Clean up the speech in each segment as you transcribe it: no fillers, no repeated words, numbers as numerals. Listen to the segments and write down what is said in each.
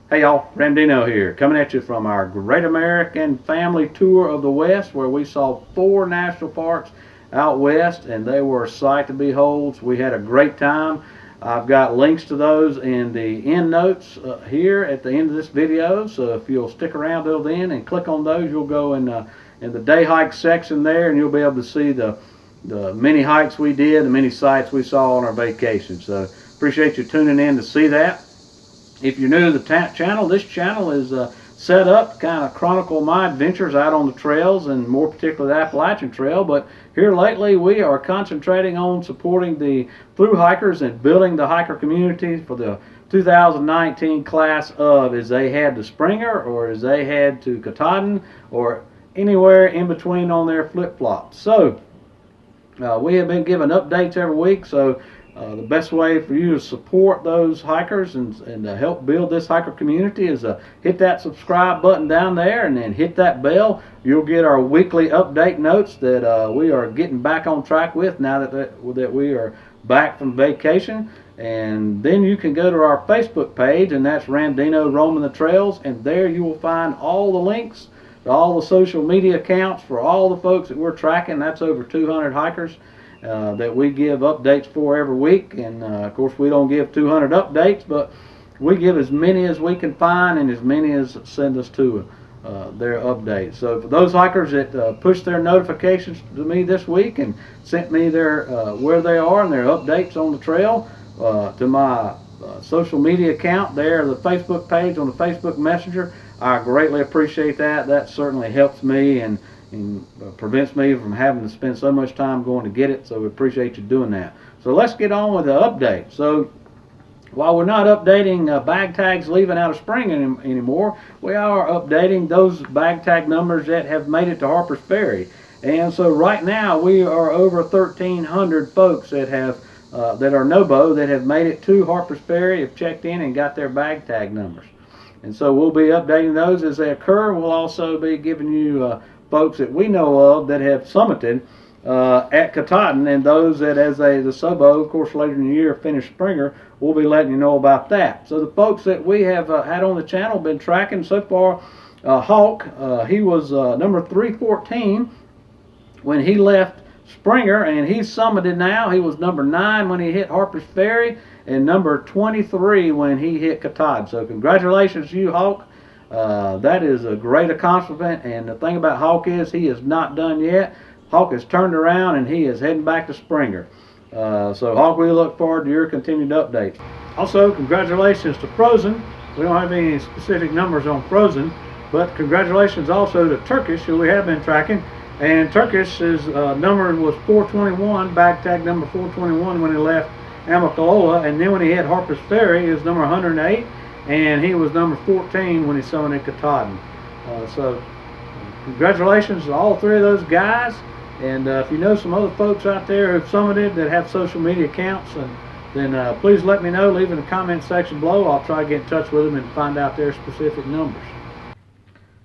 Hey y'all, Ramdino here, coming at you from our Great American Family Tour of the West, where we saw 4 national parks out west, and they were a sight to behold. We had a great time. I've got links to those in the end notes here at the end of this video, so if you'll stick around till then and click on those, you'll go in the day hike section there, and you'll be able to see the many hikes we did, the many sights we saw on our vacation. So appreciate you tuning in to see that. If you're new to the channel, this channel is set up to kind of chronicle my adventures out on the trails, and more particularly the Appalachian Trail. But here lately we are concentrating on supporting the through hikers and building the hiker community for the 2019 class of as they head to Springer or as they head to Katahdin or anywhere in between on their flip-flops. So we have been giving updates every week, so the best way for you to support those hikers and help build this hiker community is hit that subscribe button down there and then hit that bell. You'll get our weekly update notes that we are getting back on track with now that we are back from vacation. And then you can go to our Facebook page, and that's Ramdino Roaming the Trails, and there you will find all the links to all the social media accounts for all the folks that we're tracking. That's over 200 hikers that we give updates for every week. And of course we don't give 200 updates, but we give as many as we can find and as many as send us to their updates. So for those hikers that pushed their notifications to me this week and sent me their where they are and their updates on the trail to my social media account there, the Facebook page on the Facebook Messenger, I greatly appreciate that. That certainly helps me and prevents me from having to spend so much time going to get it. So we appreciate you doing that. So let's get on with the update. So while we're not updating bag tags leaving out of spring anymore, we are updating those bag tag numbers that have made it to Harpers Ferry. And so right now we are over 1,300 folks that have that are NOBO that have made it to Harpers Ferry, have checked in and got their bag tag numbers. And so we'll be updating those as they occur. We'll also be giving you folks that we know of that have summited at Katahdin, and those that as the SOBO, of course later in the year, finish Springer, we'll be letting you know about that. So the folks that we have had on the channel been tracking so far, Hawk, he was number 314 when he left Springer, and he's summited now. He was number 9 when he hit Harpers Ferry and number 23 when he hit Katahdin. So congratulations to you, Hawk. That is a great accomplishment, and the thing about Hawk is he is not done yet. Hawk has turned around and he is heading back to Springer. So Hawk, we look forward to your continued updates. Also, congratulations to Frozen. We don't have any specific numbers on Frozen, but congratulations also to Turkish, who we have been tracking. And Turkish's number was 421, bag tag number 421 when he left Amicalola, and then when he hit Harpers Ferry, he was number 108. And he was number 14 when he summited Katahdin. So congratulations to all 3 of those guys. And if you know some other folks out there who've summited that have social media accounts, then please let me know. Leave in the comment section below. I'll try to get in touch with them and find out their specific numbers.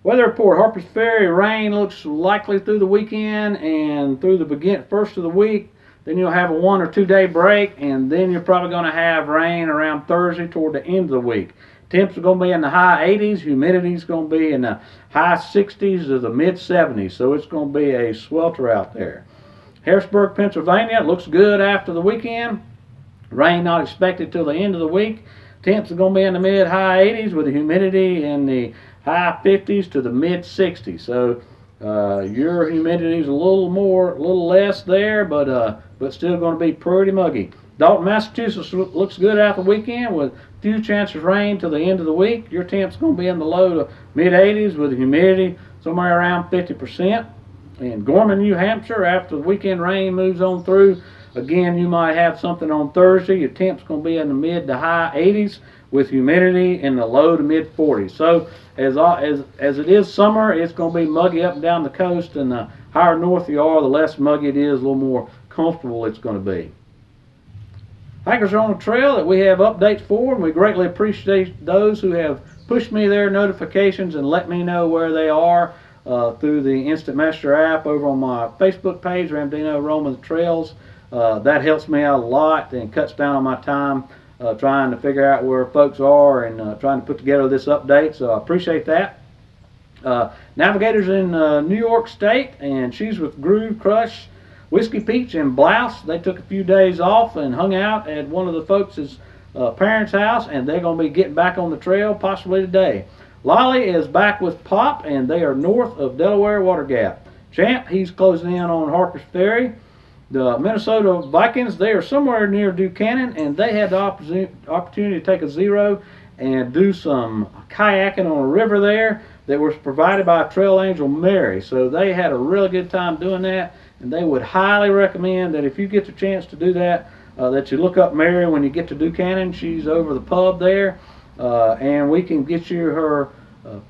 Weather report: Harpers Ferry, rain looks likely through the weekend and through the first of the week. Then you'll have a 1 or 2 day break, and then you're probably going to have rain around Thursday toward the end of the week. Temps are going to be in the high 80s. Humidity is going to be in the high 60s to the mid 70s. So it's going to be a swelter out there. Harrisburg, Pennsylvania, looks good after the weekend. Rain not expected till the end of the week. Temps are going to be in the mid high 80s with the humidity in the high 50s to the mid 60s. So your humidity is a little less there, but still going to be pretty muggy. Dalton, Massachusetts looks good after the weekend with few chances of rain till the end of the week. Your temp's going to be in the low to mid 80s with the humidity somewhere around 50%. And Gorman, New Hampshire, after the weekend rain moves on through, again you might have something on Thursday. Your temp's going to be in the mid to high 80s with humidity in the low to mid 40s. So as it is summer, it's going to be muggy up and down the coast, and the higher north you are, the less muggy it is, a little more comfortable it's going to be. Hikers are on the trail that we have updates for, and we greatly appreciate those who have pushed me their notifications and let me know where they are through the Instant Messenger app over on my Facebook page, Ramdino Roaming the Trails. That helps me out a lot and cuts down on my time trying to figure out where folks are and trying to put together this update. So I appreciate that. Navigator's in New York State, and she's with Groove Crush, Whiskey Peach, and Blouse. They took a few days off and hung out at one of the folks' parents' house, and they're going to be getting back on the trail possibly today. Lolly is back with Pop, and they are north of Delaware Water Gap. Champ, he's closing in on Harper's Ferry. The Minnesota Vikings, they are somewhere near Buchanan, and they had the opportunity to take a zero and do some kayaking on a river there that was provided by Trail Angel Mary. So they had a really good time doing that, and they would highly recommend that if you get the chance to do that, that you look up Mary when you get to Buchanan. She's over the pub there, and we can get you her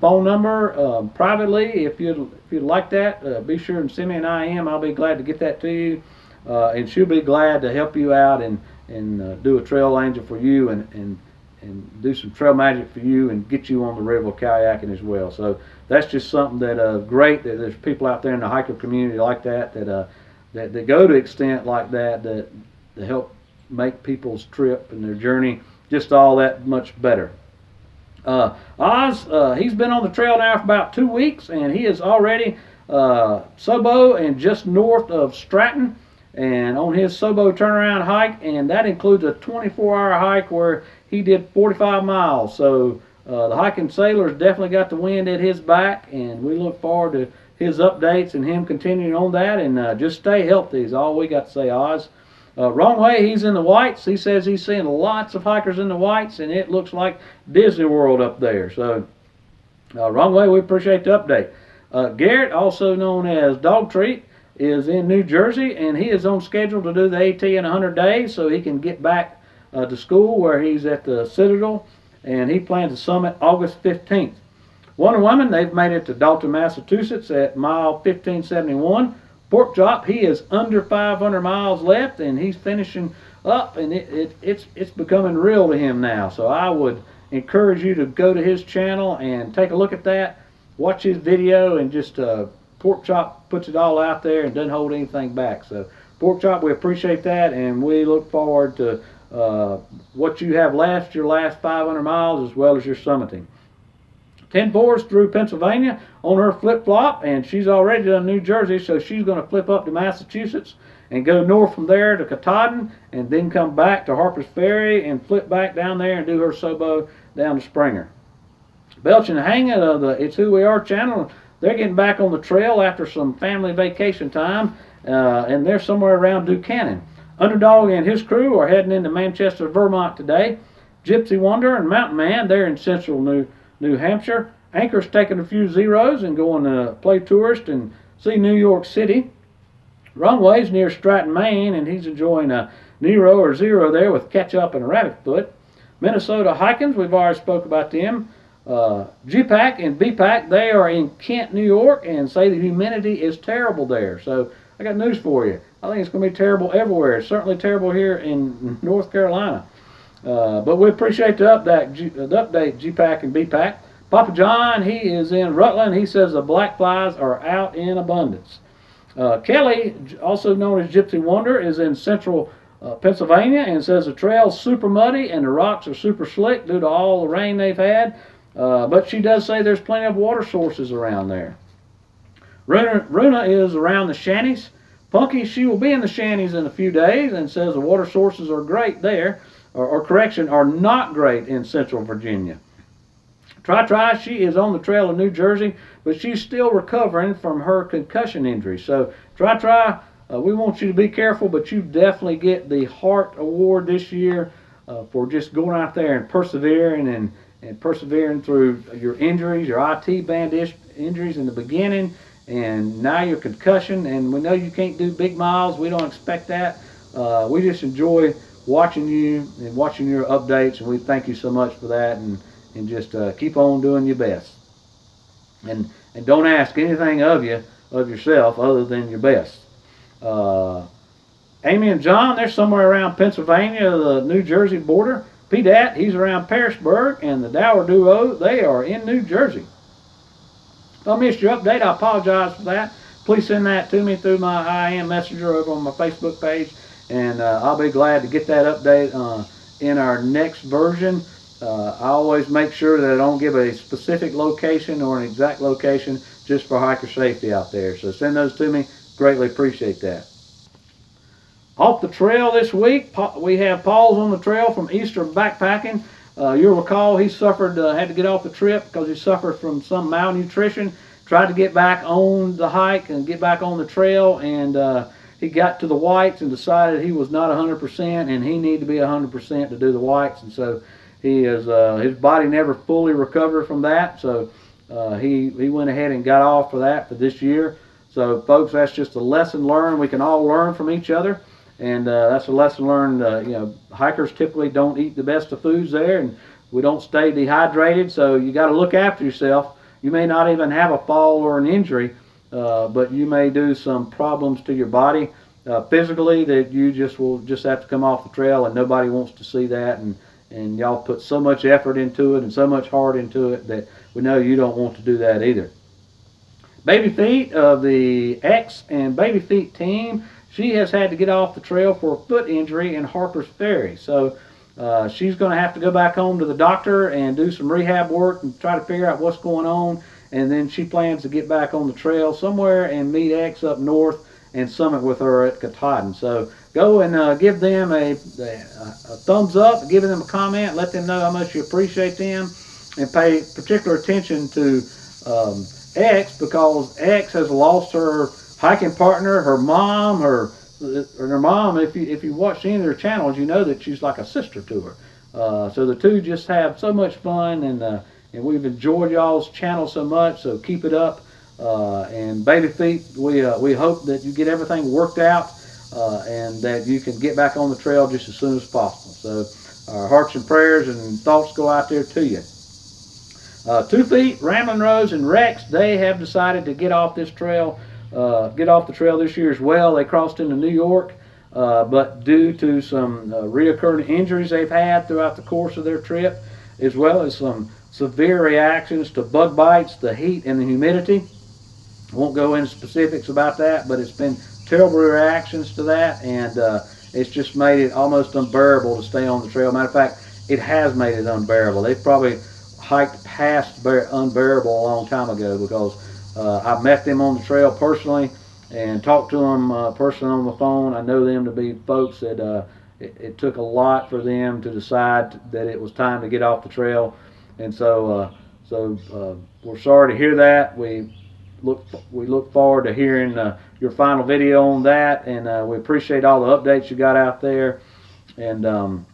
phone number privately if you'd like that. Be sure and send me an IM. I'll be glad to get that to you, and she'll be glad to help you out and do a Trail Angel for you and do some trail magic for you and get you on the river kayaking as well. So that's just something that great that there's people out there in the hiker community like that that go to extent like that to help make people's trip and their journey just all that much better. Oz, he's been on the trail now for about 2 weeks, and he is already Sobo and just north of Stratton, and on his Sobo turnaround hike, and that includes a 24-hour hike where he did 45 miles. So the hiking sailor's definitely got the wind at his back, and we look forward to his updates and him continuing on that, and just stay healthy is all we got to say, Oz. Wrong Way, he's in the Whites. He says he's seeing lots of hikers in the Whites, and it looks like Disney World up there. So Wrong Way, we appreciate the update. Garrett, also known as Dog Treat, is in New Jersey, and he is on schedule to do the AT in 100 days so he can get back to school where he's at the Citadel, and he plans to summit August 15th. Wonder Woman, they've made it to Dalton, Massachusetts at mile 1571. Pork Chop, he is under 500 miles left, and he's finishing up, and it's becoming real to him now. So I would encourage you to go to his channel and take a look at that, watch his video, and just Pork Chop puts it all out there and doesn't hold anything back. So Pork Chop, we appreciate that, and we look forward to what you have left, your last 500 miles, as well as your summiting. 10-4's through Pennsylvania on her flip-flop, and she's already done New Jersey, so she's going to flip up to Massachusetts and go north from there to Katahdin, and then come back to Harper's Ferry and flip back down there and do her Sobo down to Springer. Belch and Hanging, It's Who We Are channel, they're getting back on the trail after some family vacation time, and they're somewhere around Buchanan. Underdog and his crew are heading into Manchester, Vermont today. Gypsy Wonder and Mountain Man, they're in central New Hampshire. Anchor's taking a few zeros and going to play tourist and see New York City. Wrong Way's near Stratton, Maine, and he's enjoying a Nero or Zero there with ketchup and a rabbit foot. Minnesota Hikings, we've already spoke about them. G-Pack and B-Pack, they are in Kent, New York, and say the humidity is terrible there. So I got news for you. I think it's going to be terrible everywhere. It's certainly terrible here in North Carolina. But we appreciate the update, G-Pack and B-Pack. Papa John, he is in Rutland. He says the black flies are out in abundance. Kelly, also known as Gypsy Wonder, is in central Pennsylvania, and says the trail's super muddy and the rocks are super slick due to all the rain they've had. But she does say there's plenty of water sources around there. Runa is around the Shanties. Punky, she will be in the Shanties in a few days, and says the water sources are great there, or correction, are not great in central Virginia. Try, she is on the trail in New Jersey, but she's still recovering from her concussion injury. So Try, we want you to be careful, but you definitely get the Heart Award this year for just going out there and persevering and persevering through your injuries, your IT band injuries in the beginning, and now your concussion. And we know you can't do big miles. We don't expect that. We just enjoy watching you and watching your updates, and we thank you so much for that, and just keep on doing your best. And don't ask anything of yourself other than your best. Amy and John, they're somewhere around Pennsylvania, the New Jersey border. P-Dat, he's around Pearisburg, and the Dower Duo, they are in New Jersey. If I missed your update, I apologize for that. Please send that to me through my IM Messenger over on my Facebook page, and I'll be glad to get that update in our next version. I always make sure that I don't give a specific location or an exact location just for hiker safety out there. So send those to me. Greatly appreciate that. Off the trail this week, we have Paul's on the trail from Eastern Backpacking. You'll recall he suffered, had to get off the trip because he suffered from some malnutrition. Tried to get back on the hike and get back on the trail, and he got to the whites and decided he was not 100% and he needed to be 100% to do the whites. And so he is, his body never fully recovered from that. So he went ahead and got off for that for this year. So folks, that's just a lesson learned. We can all learn from each other. And that's a lesson learned. You know, hikers typically don't eat the best of foods there, and we don't stay dehydrated. So you got to look after yourself. You may not even have a fall or an injury, but you may do some problems to your body physically that you will just have to come off the trail, and nobody wants to see that. And y'all put so much effort into it and so much heart into it that we know you don't want to do that either. Baby Feet of the X and Baby Feet team. She has had to get off the trail for a foot injury in Harper's Ferry. So she's going to have to go back home to the doctor and do some rehab work and try to figure out what's going on. And then she plans to get back on the trail somewhere and meet X up north and summit with her at Katahdin. So go and give them a thumbs up, give them a comment, let them know how much you appreciate them, and pay particular attention to X, because X has lost her hiking partner, her mom, her mom. If you watch any of their channels, you know that she's like a sister to her. So the two just have so much fun, and we've enjoyed y'all's channel so much. So keep it up. And Baby Feet, we hope that you get everything worked out, and that you can get back on the trail just as soon as possible. So our hearts and prayers and thoughts go out there to you. 2 Feet, Ramblin' Rose, and Rex, they have decided to get off this trail. Get off the trail this year as well. They crossed into New York, but due to some reoccurring injuries they've had throughout the course of their trip, as well as some severe reactions to bug bites, the heat, and the humidity. I won't go into specifics about that, but it's been terrible reactions to that, and it's just made it almost unbearable to stay on the trail. Matter of fact, it has made it unbearable. They've probably hiked past unbearable a long time ago, because I've met them on the trail personally and talked to them personally on the phone. I know them to be folks that it took a lot for them to decide that it was time to get off the trail, and so we're sorry to hear that. We look forward to hearing your final video on that, and we appreciate all the updates you got out there, and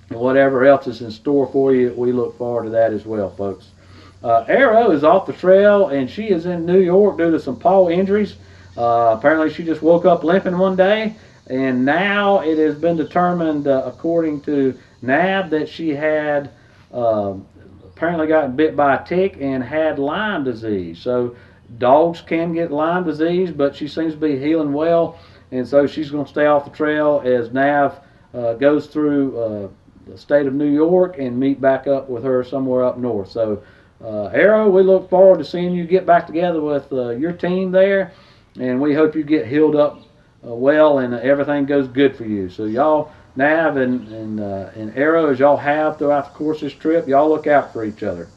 whatever else is in store for you, we look forward to that as well, folks. Arrow is off the trail, and she is in New York due to some paw injuries. Apparently she just woke up limping one day, and now it has been determined, according to NAB, that she had apparently gotten bit by a tick and had Lyme disease. So dogs can get Lyme disease, but she seems to be healing well, and so she's going to stay off the trail as NAB goes through the state of New York and meet back up with her somewhere up north. So Arrow, we look forward to seeing you get back together with your team there, and we hope you get healed up well and everything goes good for you. So y'all, Nav and Arrow, as y'all have throughout the course of this trip, y'all look out for each other.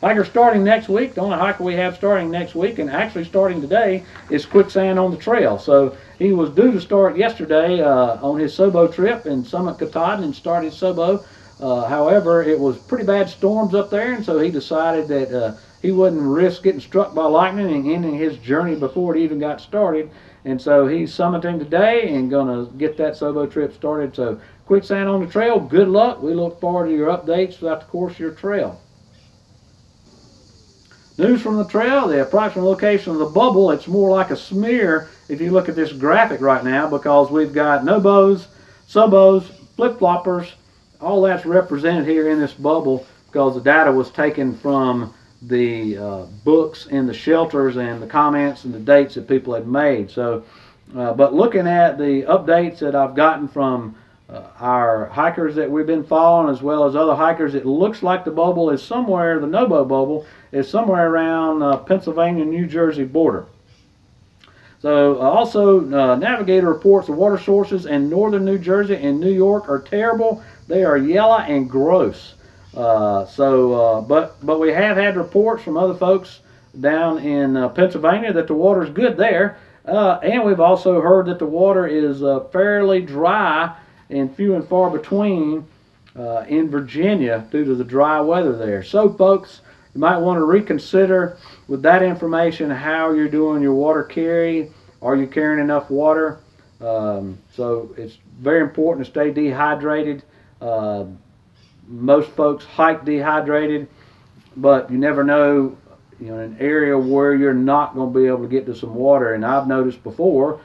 Hiker starting next week, the only hiker we have starting next week, and actually starting today, is Quicksand on the Trail. So he was due to start yesterday on his Sobo trip and summit Katahdin and start his Sobo. However, it was pretty bad storms up there, and so he decided that he wouldn't risk getting struck by lightning and ending his journey before it even got started. And so he's summiting today and going to get that Sobo trip started. So Quicksand on the Trail, good luck. We look forward to your updates throughout the course of your trail. News from the trail, the approximate location of the bubble. It's more like a smear if you look at this graphic right now, because we've got Nobos, Sobos, flip-floppers, all that's represented here in this bubble, because the data was taken from the books in the shelters and the comments and the dates that people had made. So, but looking at the updates that I've gotten from our hikers that we've been following, as well as other hikers, it looks like the bubble is somewhere, the Nobo bubble is somewhere around Pennsylvania-New Jersey border. So also Navigator reports the water sources in northern New Jersey and New York are terrible. they are yellow and gross. But we have had reports from other folks down in Pennsylvania that the water is good there, and we've also heard that the water is fairly dry and few and far between in Virginia due to the dry weather there. So folks, you might want to reconsider with that information how you're doing your water carry. Are you carrying enough water? So it's very important to stay dehydrated. Most folks hike dehydrated, but you never know, in an area where you're not going to be able to get to some water. And I've noticed before,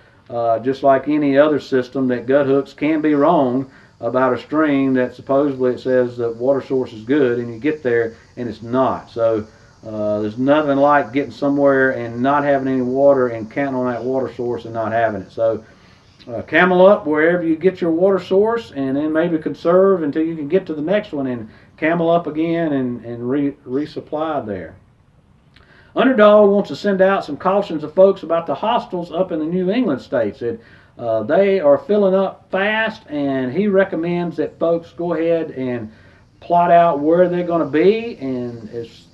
just like any other system, that gut hooks can be wrong about a stream that supposedly it says the water source is good, and you get there and it's not. So there's nothing like getting somewhere and not having any water and counting on that water source and not having it. So camel up wherever you get your water source, and then maybe conserve until you can get to the next one and camel up again and resupply there. Underdog wants to send out some cautions to folks about the hostels up in the New England states. They are filling up fast, and he recommends that folks go ahead and plot out where they're going to be, and as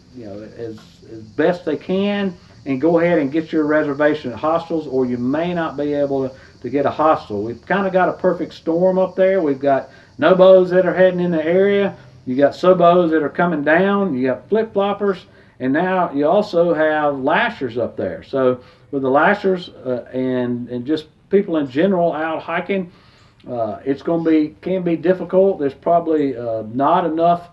best they can, and go ahead and get your reservation at hostels, or you may not be able to get a hostel. We've kind of got a perfect storm up there. We've got nobos that are heading in the area. You got sobos that are coming down. You got flip-floppers, and now you also have lashers up there. So with the lashers and just people in general out hiking, it's going to can be difficult. There's probably not enough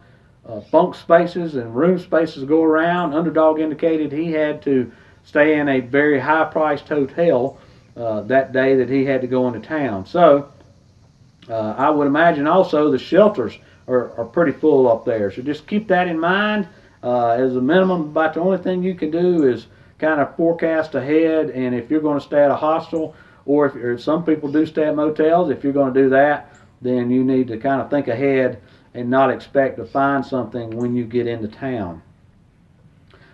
bunk spaces and room spaces to go around. Underdog indicated he had to stay in a very high-priced hotel that day that he had to go into town. So I would imagine also the shelters are pretty full up there. So just keep that in mind as a minimum. About the only thing you can do is kind of forecast ahead, and if you're going to stay at a hostel, or if some people do stay at motels, if you're going to do that, then you need to kind of think ahead and not expect to find something when you get into town.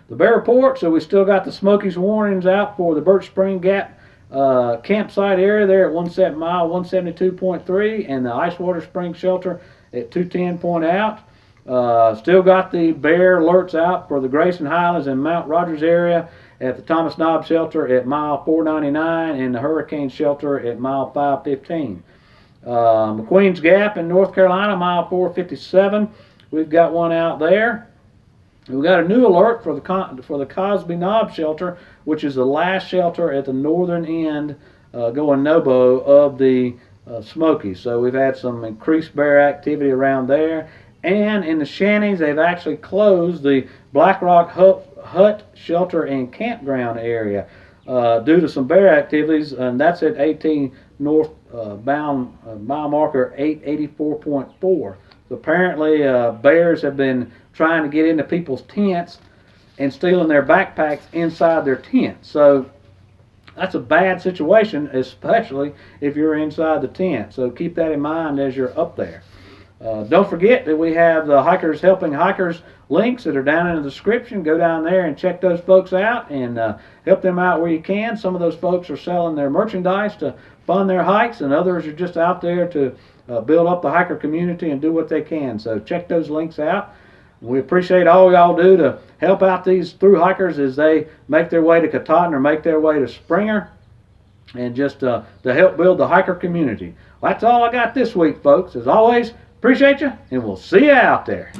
The Bear Report, so we still got the Smokies warnings out for the Birch Spring Gap campsite area there at mile 172.3, and the Icewater Spring Shelter at 210 point out. Still got the bear alerts out for the Grayson Highlands and Mount Rogers area at the Thomas Knob Shelter at mile 499, and the Hurricane Shelter at mile 515. McQueen's Gap in North Carolina, mile 457. We've got one out there. We've got a new alert for the Cosby Knob Shelter, which is the last shelter at the northern end going Nobo of the Smokies. So we've had some increased bear activity around there. And in the Shanties, they've actually closed the Black Rock Hut Shelter and Campground area due to some bear activities, and that's at 18 north bound mile marker 884.4. So apparently bears have been trying to get into people's tents and stealing their backpacks inside their tent. So that's a bad situation, especially if you're inside the tent. So keep that in mind as you're up there. Don't forget that we have the Hikers Helping Hikers links that are down in the description. Go down there and check those folks out and help them out where you can. Some of those folks are selling their merchandise to fund their hikes, and others are just out there to build up the hiker community and do what they can. So check those links out. We appreciate all y'all do to help out these thru hikers as they make their way to Katahdin or make their way to Springer, and just to help build the hiker community. Well, that's all I got this week, folks. As always, appreciate you, and we'll see you out there.